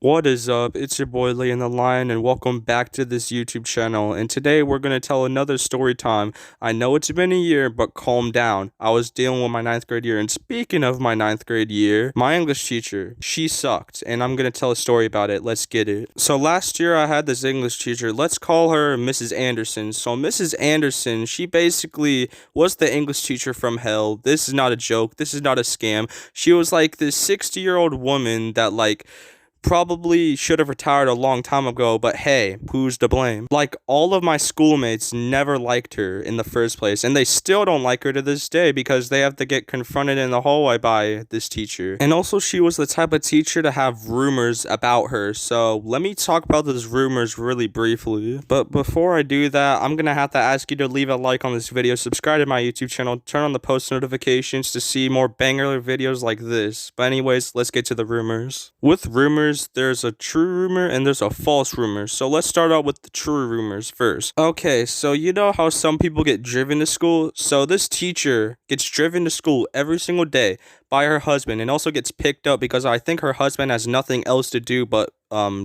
What is up? It's your boy Lee in the Lion, and welcome back to this YouTube channel. And today we're gonna tell another story time. I know it's been a year, but calm down. I was dealing with my ninth grade year, and speaking of my ninth grade year, my English teacher, she sucked, and I'm gonna tell a story about it. Let's get it. So last year I had this English teacher. Let's call her Mrs. Anderson. So Mrs. Anderson, she basically was the English teacher from hell. This is not a joke. This is not a scam. She was like this 60-year-old woman that probably should have retired a long time ago, but hey, who's to blame? Like, all of my schoolmates never liked her in the first place, and they still don't like her to this day because they have to get confronted in the hallway by this teacher. And also, she was the type of teacher to have rumors about her, so let me talk about those rumors really briefly. But before I do that, I'm gonna have to ask you to leave a like on this video, subscribe to my YouTube channel, turn on the post notifications to see more banger videos like this. But anyways, let's get to the rumors. With rumors, there's a true rumor and there's a false rumor. So let's start out with the true rumors first. Okay, so you know how some people get driven to school? So this teacher gets driven to school every single day by her husband, and also gets picked up because I think her husband has nothing else to do but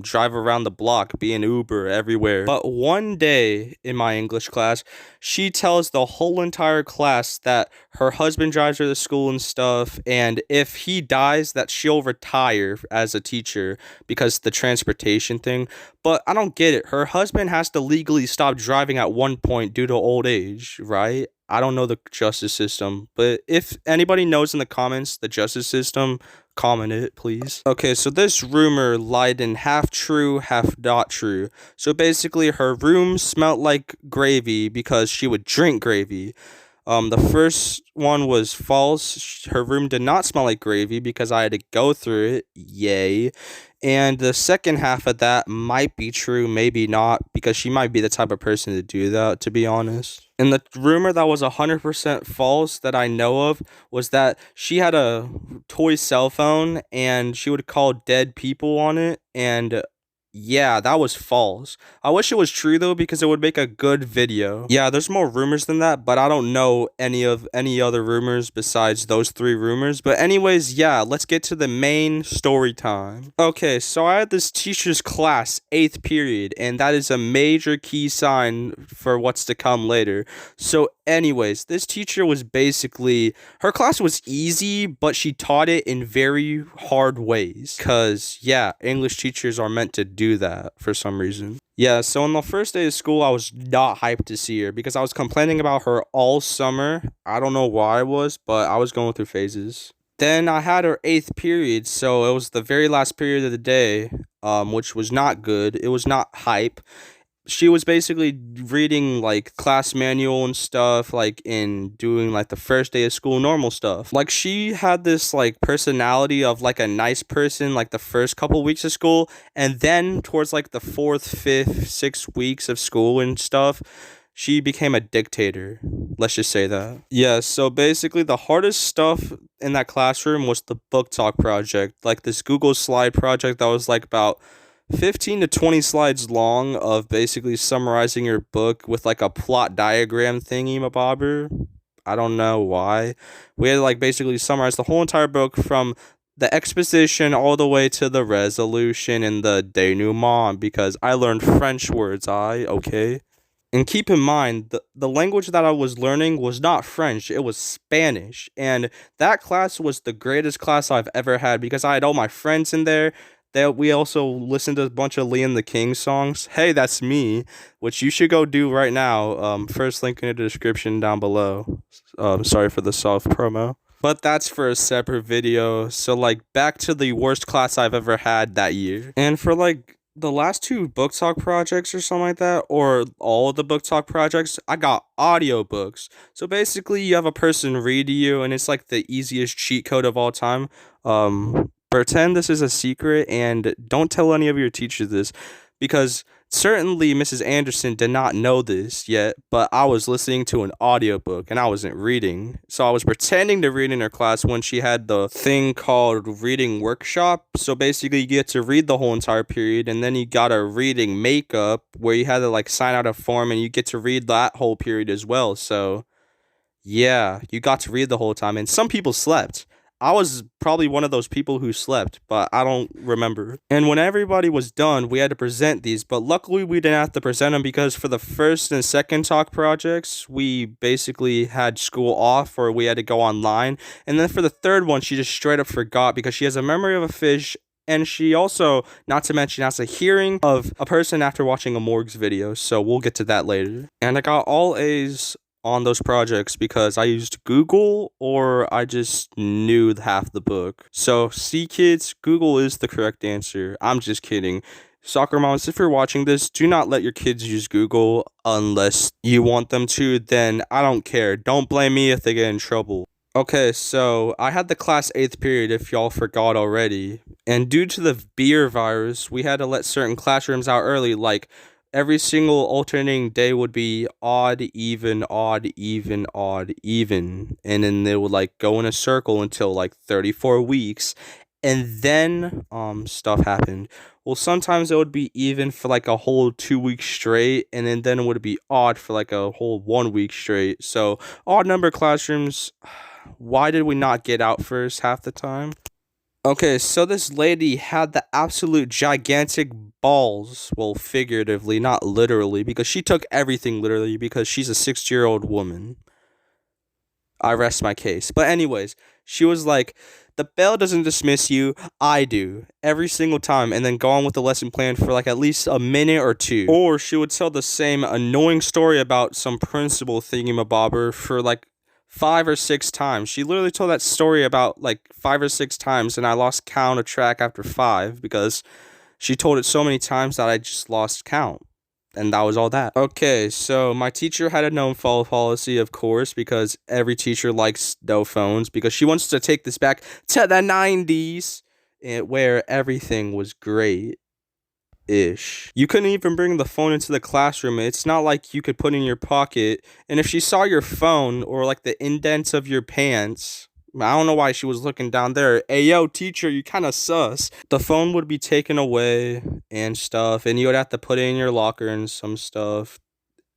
drive around the block, be an Uber everywhere. But one day in my English class, she tells the whole entire class that her husband drives her to school and stuff, and if he dies, that she'll retire as a teacher because the transportation thing. But I don't get it. Her husband has to legally stop driving at one point due to old age, right? I don't know the justice system, but if anybody knows in the comments the justice system, comment it, please. Okay, so this rumor lied in half true, half not true. So basically, her room smelled like gravy because she would drink gravy. The first one was false. Her room did not smell like gravy because I had to go through it. Yay. And the second half of that might be true, maybe not, because she might be the type of person to do that, to be honest. And the rumor that was 100% false that I know of was that she had a toy cell phone and she would call dead people on it, and yeah, that was false. I wish it was true though because it would make a good video. Yeah, there's more rumors than that, but I don't know any other rumors besides those three rumors. But anyways, yeah, let's get to the main story time. Okay, so I had this teacher's class, 8th period, and that is a major key sign for what's to come later. So anyways, this teacher was basically, her class was easy, but she taught it in very hard ways. Cause yeah, English teachers are meant to do that for some reason. Yeah, so on the first day of school, I was not hyped to see her because I was complaining about her all summer. I don't know why I was, but I was going through phases. Then I had her 8th period, so it was the very last period of the day, which was not good. It was not hype. She was basically reading like class manual and stuff, like in doing like the first day of school normal stuff. Like, she had this like personality of like a nice person like the first couple weeks of school, and then towards like the 4th, 5th, 6th weeks of school and stuff, she became a dictator. Let's just say that. Yeah, so basically the hardest stuff in that classroom was the book talk project, like this Google slide project that was like about 15 to 20 slides long of basically summarizing your book with like a plot diagram thingy mabobber. I don't know why. We had to like basically summarize the whole entire book from the exposition all the way to the resolution and the denouement, because I learned French words, okay? And keep in mind, the language that I was learning was not French, it was Spanish. And that class was the greatest class I've ever had because I had all my friends in there. We also listened to a bunch of Lee and the King songs. Hey, that's me, which you should go do right now. First link in the description down below. Sorry for the soft promo. But that's for a separate video. So, like, back to the worst class I've ever had that year. And for, like, the last two book talk projects or something like that, or all of the book talk projects, I got audiobooks. So basically, you have a person read to you, and it's like the easiest cheat code of all time. Pretend this is a secret and don't tell any of your teachers this, because certainly Mrs. Anderson did not know this yet, but I was listening to an audiobook and I wasn't reading. So I was pretending to read in her class when she had the thing called reading workshop. So basically you get to read the whole entire period, and then you got a reading makeup where you had to like sign out a form and you get to read that whole period as well. So yeah, you got to read the whole time, and some people slept. I was probably one of those people who slept, but I don't remember. And when everybody was done, we had to present these, but luckily we didn't have to present them because for the first and second talk projects, we basically had school off or we had to go online. And then for the third one, she just straight up forgot because she has a memory of a fish. And she also, not to mention, has a hearing of a person after watching a Morgues video. So we'll get to that later. And I got all A's on those projects because I used Google or I just knew half the book. So, see, kids, Google is the correct answer. I'm just kidding. Soccer moms, if you're watching this, do not let your kids use Google unless you want them to. Then I don't care. Don't blame me if they get in trouble. Okay, so I had the class 8th period if y'all forgot already. And due to the beer virus, we had to let certain classrooms out early. Like every single alternating day would be odd, even, odd, even, odd, even. And then they would like go in a circle until like 34 weeks. And then stuff happened. Well, sometimes it would be even for like a whole 2 weeks straight, and then it would be odd for like a whole 1 week straight. So odd number classrooms. Why did we not get out first half the time? Okay, so this lady had the absolute gigantic balls, well, figuratively, not literally, because she took everything literally because she's a 60-year-old woman. I rest my case. But anyways, she was like, the bell doesn't dismiss you, I do, every single time, and then go on with the lesson plan for like at least a minute or two. Or she would tell the same annoying story about some principal thingamabobber for like 5 or 6 times. She literally told that story about like 5 or 6 times, and I lost count of track after 5 because she told it so many times that I just lost count. And that was all that. Okay, so my teacher had a no phone policy, of course, because every teacher likes no phones, because she wants to take this back to the 90s, where everything was great. Ish. You couldn't even bring the phone into the classroom. It's not like you could put it in your pocket. And if she saw your phone or like the indents of your pants, I don't know why she was looking down there. Hey, yo, teacher, you kind of sus. The phone would be taken away and stuff, and you would have to put it in your locker and some stuff.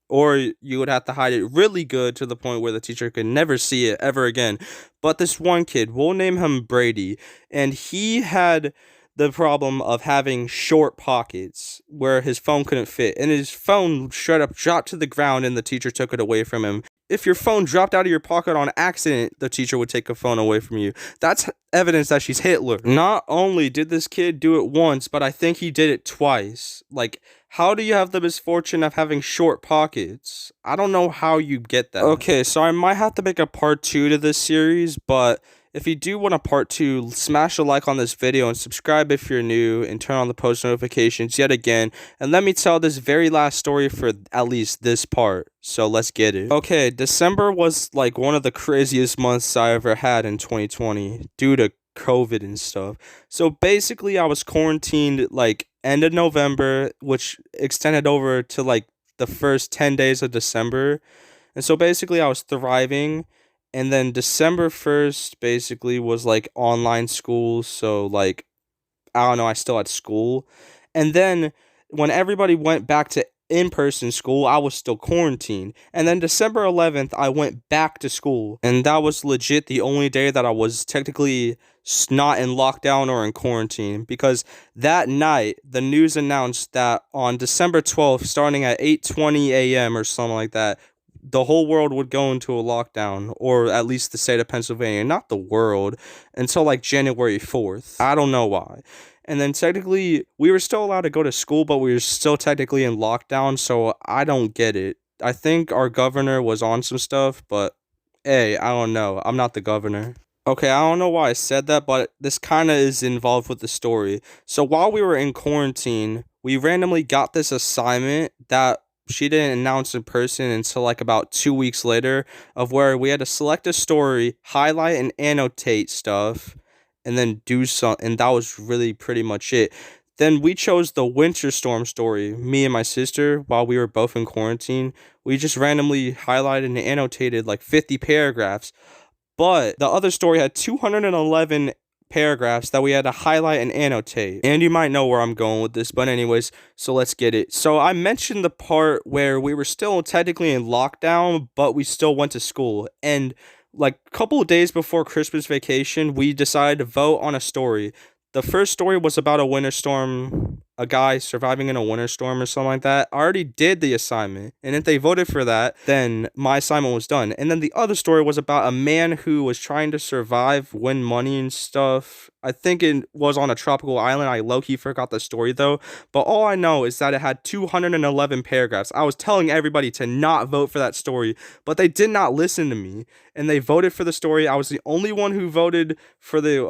Or you would have to hide it really good to the point where the teacher could never see it ever again. But this one kid, we'll name him Brady, and he had the problem of having short pockets where his phone couldn't fit, and his phone straight up dropped to the ground and the teacher took it away from him. If your phone dropped out of your pocket on accident, the teacher would take a phone away from you. That's evidence that she's Hitler. Not only did this kid do it once, but I think he did it twice. Like, how do you have the misfortune of having short pockets? I don't know how you get that. Okay, so I might have to make a part 2 to this series, but if you do want a part 2, smash a like on this video and subscribe if you're new and turn on the post notifications yet again. And let me tell this very last story for at least this part. So let's get it. Okay, December was like one of the craziest months I ever had in 2020 due to COVID and stuff. So basically I was quarantined like end of November, which extended over to like the first 10 days of December. And so basically I was thriving. And then December 1st basically was like online school. So like, I don't know, I still had school. And then when everybody went back to in-person school, I was still quarantined. And then December 11th, I went back to school. And that was legit the only day that I was technically not in lockdown or in quarantine. Because that night, the news announced that on December 12th, starting at 8:20 a.m. or something like that, the whole world would go into a lockdown, or at least the state of Pennsylvania, not the world, until like January 4th. I don't know why. And then technically, we were still allowed to go to school, but we were still technically in lockdown, so I don't get it. I think our governor was on some stuff, but hey, I don't know. I'm not the governor. Okay, I don't know why I said that, but this kind of is involved with the story. So while we were in quarantine, we randomly got this assignment that she didn't announce in person until like about 2 weeks later, of where we had to select a story, highlight and annotate stuff, and then do something. And that was really pretty much it. Then we chose the winter storm story, me and my sister, while we were both in quarantine. We just randomly highlighted and annotated like 50 paragraphs. But the other story had 211 paragraphs that we had to highlight and annotate. And you might know where I'm going with this, but anyways, so let's get it. So I mentioned the part where we were still technically in lockdown, but we still went to school. And like a couple of days before Christmas vacation, we decided to vote on a story. The first story was about a winter storm, a guy surviving in a winter storm or something like that. I already did the assignment, and if they voted for that, then my assignment was done. And then the other story was about a man who was trying to survive, win money and stuff. I think it was on a tropical island. I low-key forgot the story though, but all I know is that it had 211 paragraphs. I was telling everybody to not vote for that story, but they did not listen to me, and they voted for the story. I was the only one who voted for the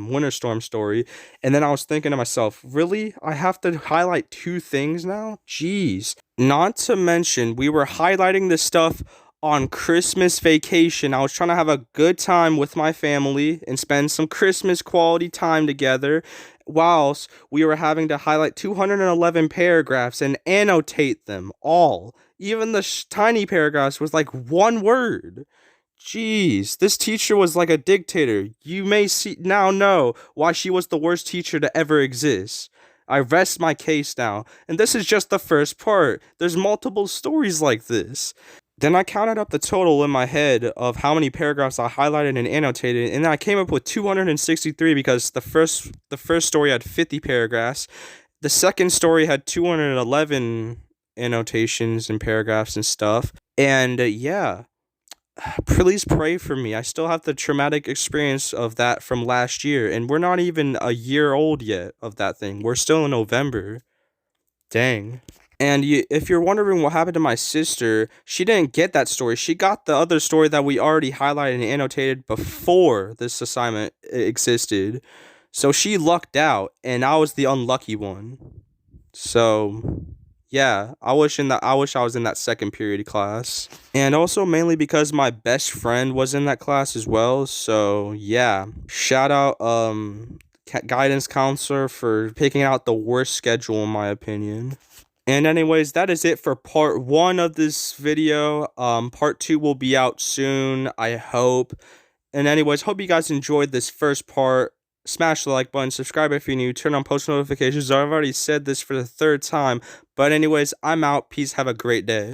winter storm story. And then I was thinking to myself, really? I have to highlight two things now? Jeez. Not to mention, we were highlighting this stuff on Christmas vacation. I was trying to have a good time with my family and spend some Christmas quality time together, whilst we were having to highlight 211 paragraphs and annotate them all. Even the tiny paragraphs was like one word. Jeez, this teacher was like a dictator. You may now know why she was the worst teacher to ever exist. I rest my case now, and this is just the first part. There's multiple stories like this. Then I counted up the total in my head of how many paragraphs I highlighted and annotated, and I came up with 263 because the first story had 50 paragraphs. The second story had 211 annotations and paragraphs and stuff. And yeah, please pray for me. I still have the traumatic experience of that from last year, and we're not even a year old yet of that thing. We're still in November. Dang. And if you're wondering what happened to my sister, she didn't get that story. She got the other story that we already highlighted and annotated before this assignment existed. So she lucked out, and I was the unlucky one. So yeah, I wish I was in that second period class. And also mainly because my best friend was in that class as well. So yeah, shout out guidance counselor for picking out the worst schedule in my opinion. And anyways, that is it for part 1 of this video. Part 2 will be out soon, I hope. And anyways, hope you guys enjoyed this first part. Smash the like button, subscribe if you're new, turn on post notifications. I've already said this for the 3rd time. But anyways, I'm out. Peace. Have a great day.